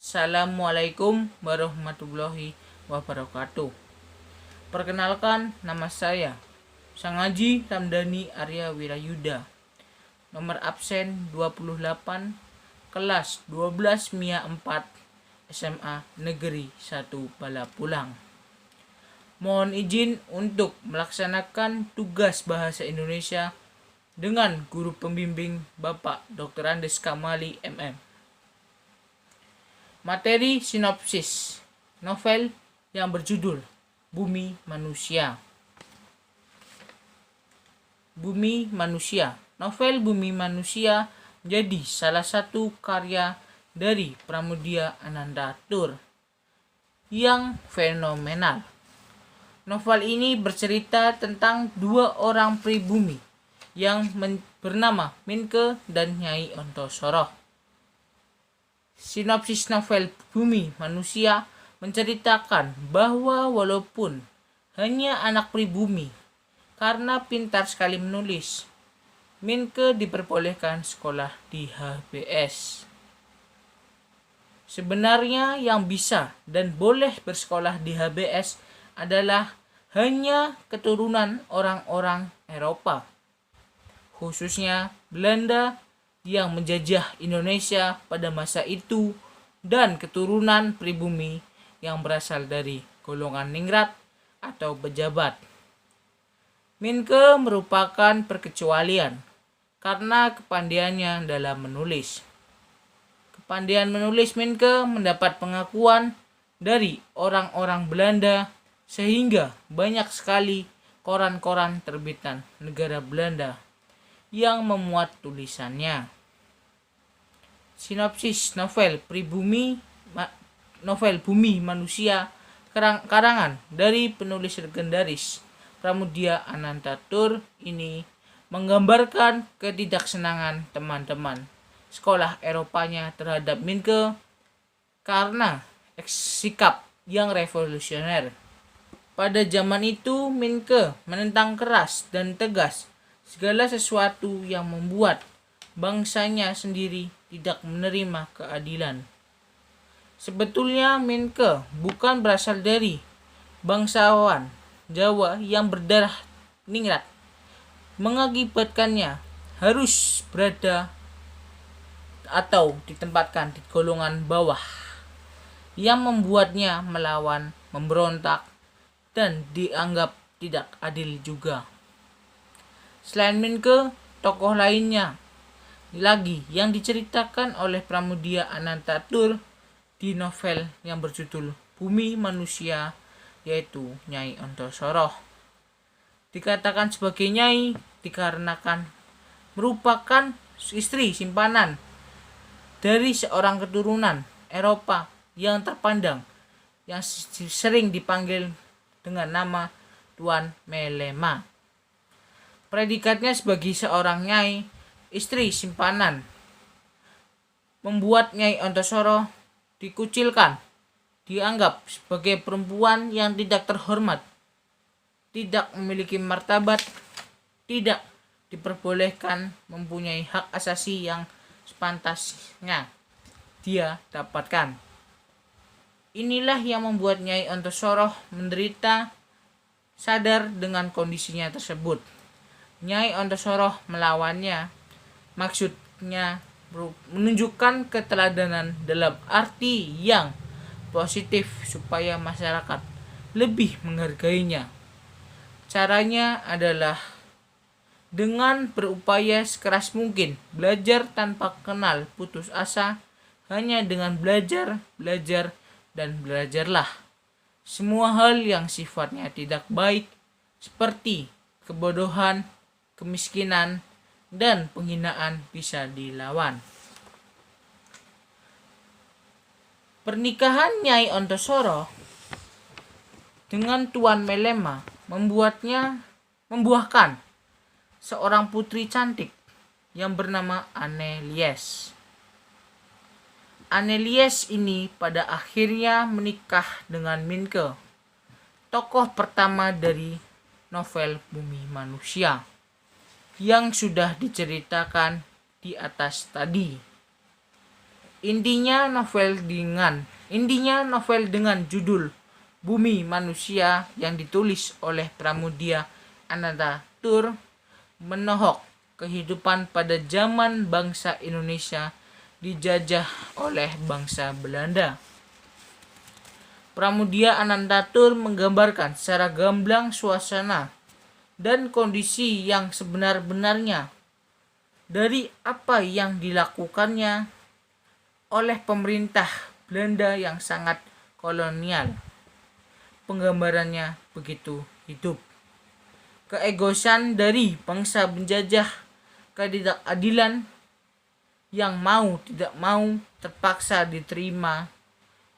Assalamualaikum warahmatullahi wabarakatuh. Perkenalkan, nama saya Sangaji Ramdhani Arya Wirayuda. Nomor absen 28, kelas 12 MIA 4, SMA Negeri 1 Balapulang. Mohon izin untuk melaksanakan tugas bahasa Indonesia dengan guru pembimbing Bapak Dr. Andes Kamali MM. Materi sinopsis novel yang berjudul Bumi Manusia. Bumi Manusia. Novel Bumi Manusia menjadi salah satu karya dari Pramudia Anantatur yang fenomenal. Novel ini bercerita tentang dua orang pribumi yang bernama Minke dan Nyai Ontosoroh. Sinopsis novel Bumi Manusia menceritakan bahwa walaupun hanya anak pribumi, karena pintar sekali menulis, Minke diperbolehkan sekolah di HBS. Sebenarnya yang bisa dan boleh bersekolah di HBS adalah hanya keturunan orang-orang Eropa, khususnya Belanda yang menjajah Indonesia pada masa itu, dan keturunan pribumi yang berasal dari golongan ningrat atau pejabat. Minke merupakan perkecualian karena kepandaiannya dalam menulis. Kepandaian menulis Minke mendapat pengakuan dari orang-orang Belanda sehingga banyak sekali koran-koran terbitan negara Belanda yang memuat tulisannya. Sinopsis novel Bumi Manusia karangan dari penulis legendaris Pramudia Anantatur ini menggambarkan ketidaksenangan teman-teman sekolah Eropanya terhadap Minke karena sikap yang revolusioner. Pada zaman itu, Minke menentang keras dan tegas segala sesuatu yang membuat bangsanya sendiri tidak menerima keadilan. Sebetulnya Minke bukan berasal dari bangsawan Jawa yang berdarah ningrat, mengakibatkannya harus berada atau ditempatkan di golongan bawah yang membuatnya melawan, memberontak, dan dianggap tidak adil juga. Selain Minke, tokoh lainnya lagi yang diceritakan oleh Pramudia Anantatur di novel yang berjudul Bumi Manusia, yaitu Nyai Ontosoroh. Dikatakan sebagai Nyai dikarenakan merupakan istri simpanan dari seorang keturunan Eropa yang terpandang yang sering dipanggil dengan nama Tuan Melema. Predikatnya sebagai seorang Nyai, istri simpanan, membuat Nyai Ontosoroh dikucilkan, dianggap sebagai perempuan yang tidak terhormat, tidak memiliki martabat, tidak diperbolehkan mempunyai hak asasi yang sepantasnya dia dapatkan. Inilah yang membuat Nyai Ontosoroh menderita. Sadar dengan kondisinya tersebut, Nyai Ontosoroh melawannya. Maksudnya menunjukkan keteladanan dalam arti yang positif supaya masyarakat lebih menghargainya. Caranya adalah dengan berupaya sekeras mungkin, belajar tanpa kenal putus asa, hanya dengan belajar, dan belajarlah. Semua hal yang sifatnya tidak baik, seperti kebodohan, kemiskinan, dan penghinaan bisa dilawan. Pernikahan Nyai Ontosoroh dengan Tuan Melema membuahkan seorang putri cantik yang bernama Annelies. Annelies ini pada akhirnya menikah dengan Minke, tokoh pertama dari novel Bumi Manusia yang sudah diceritakan di atas tadi. Intinya novel dengan judul Bumi Manusia yang ditulis oleh Pramudia Anantatur menohok kehidupan pada zaman bangsa Indonesia dijajah oleh bangsa Belanda. Pramudia Anantatur menggambarkan secara gamblang suasana dan kondisi yang sebenar-benarnya dari apa yang dilakukannya oleh pemerintah Belanda yang sangat kolonial. Penggambarannya begitu hidup. Keegoisan dari bangsa penjajah, ketidakadilan yang mau tidak mau terpaksa diterima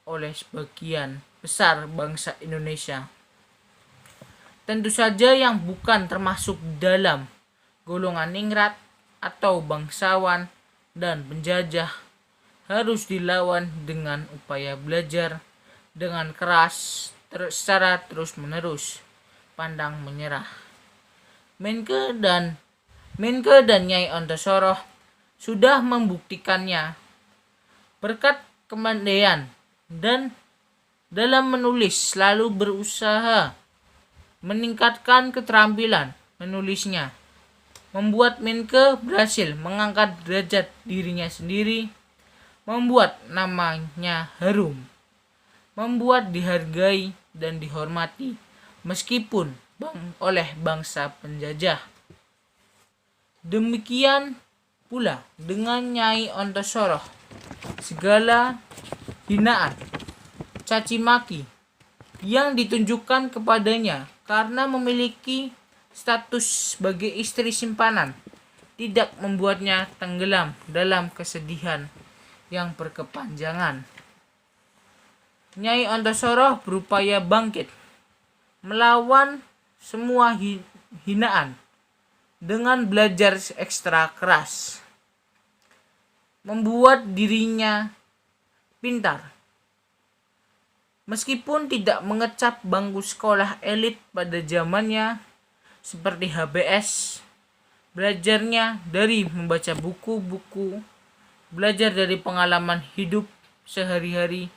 oleh sebagian besar bangsa Indonesia. Tentu saja yang bukan termasuk dalam golongan ningrat atau bangsawan dan penjajah harus dilawan dengan upaya belajar dengan keras secara terus-menerus, pantang menyerah. Menkeu dan Nyai Ontosoroh sudah membuktikannya berkat kemandaian dan dalam menulis selalu berusaha meningkatkan keterampilan menulisnya, membuat Menkeu berhasil mengangkat derajat dirinya sendiri, membuat namanya harum, membuat dihargai dan dihormati meskipun oleh bangsa penjajah. Demikian pula dengan Nyai Ontosoroh. Segala hinaan, caci maki yang ditunjukkan kepadanya karena memiliki status sebagai istri simpanan tidak membuatnya tenggelam dalam kesedihan yang berkepanjangan. Nyai Ontosoroh berupaya bangkit melawan semua hinaan dengan belajar ekstra keras, membuat dirinya pintar. Meskipun tidak mengecap bangku sekolah elit pada zamannya seperti HBS, belajarnya dari membaca buku-buku, belajar dari pengalaman hidup sehari-hari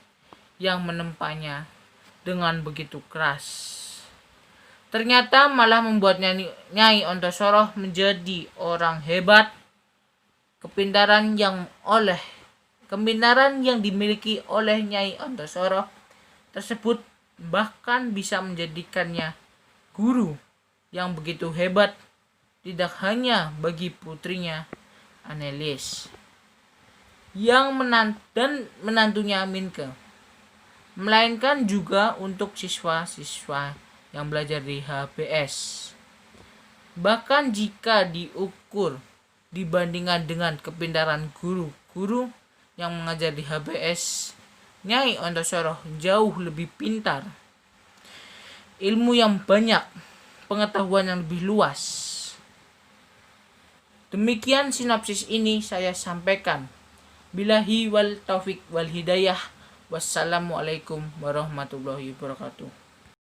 yang menempanya dengan begitu keras. Ternyata malah membuat Nyai Ontosoroh menjadi orang hebat. Kepintaran yang dimiliki oleh Nyai Ontosoroh tersebut bahkan bisa menjadikannya guru yang begitu hebat tidak hanya bagi putrinya Annelies yang menantunya Menkeu, melainkan juga untuk siswa-siswa yang belajar di HBS. Bahkan jika diukur dibandingkan dengan kepintaran guru-guru yang mengajar di HBS, Nyai Ontosoroh jauh lebih pintar. Ilmu yang banyak, pengetahuan yang lebih luas. Demikian sinopsis ini saya sampaikan. Billahi wal taufiq wal hidayah. Wassalamualaikum warahmatullahi wabarakatuh.